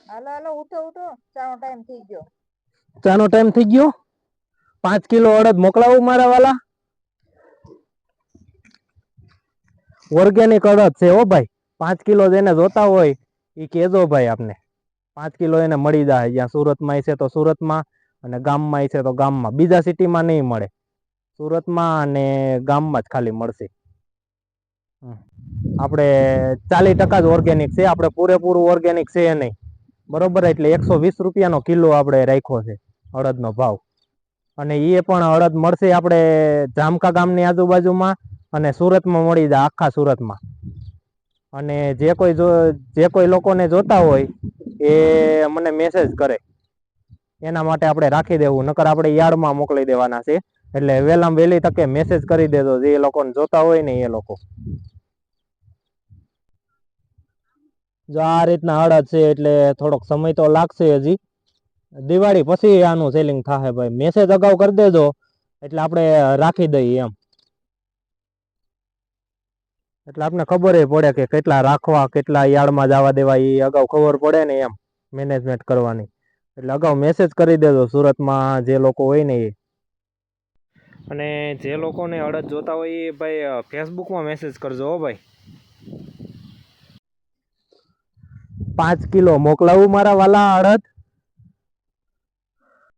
હાલો હાલો ઉઠો ઉઠો, ચાનો ટાઈમ થઈ ગયો. ચાનો ટાઈમ થઈ ગયો. 5 કિલો અડદ મોકલાવું મારા વાલા. ઓર્ગેનિક અડદ છે હો ભાઈ. 5 કિલો જેને જોતા હોય એ કહેજો ભાઈ આપને. 5 કિલો એને મળી જાય. જ્યાં સુરતમાં છે તો સુરતમાં, અને ગામમાં છે તો ગામમાં. બીજા સિટીમાં નહીં મળે. સુરતમાં અને ગામમાં જ ખાલી મળશે. આપણે 40% જ ઓર્ગેનિક છે. આપણે પૂરેપૂરું ઓર્ગેનિક છે નહીં, બરોબર. એટલે 120 રૂપિયાનો કિલો આપણે રાખ્યો છે અડદનો ભાવ. અને એ પણ અડદ મળશે આપણે જામકા ગામની આજુબાજુમાં, અને સુરતમાં મળી જાય, આખા સુરતમાં. અને જે કોઈ લોકોને જોતા હોય એ મને મેસેજ કરે. એના માટે આપણે રાખી દેવું, નકર આપણે યાર્ડમાં મોકલી દેવાના છે. એટલે વહેલામાં વહેલી તકે મેસેજ કરી દેજો જે લોકોને જોતા હોય ને એ લોકો. જો આ રીતના અડદ છે એટલે થોડોક સમય તો લાગશે હજી. દિવાળી પછી આનું સેલિંગ થાય ભાઈ. મેસેજ અગાઉ કરી દેજો એટલે આપણે રાખી દઈએ એમ. એટલે આપણે ખબર પડે કે કેટલા રાખવા, કેટલા યાર્ડમાં જવા દેવા, એ અગાઉ ખબર પડે ને એમ મેનેજમેન્ટ કરવાની. એટલે અગાઉ મેસેજ કરી દેજો સુરતમાં જે લોકો હોય ને એ. અને જે લોકોને અડદ જોતા હોય એ ભાઈ ફેસબુકમાં મેસેજ કરજો હો ભાઈ. 5 કિલો મોકલાવું મારા વાલા અડદ.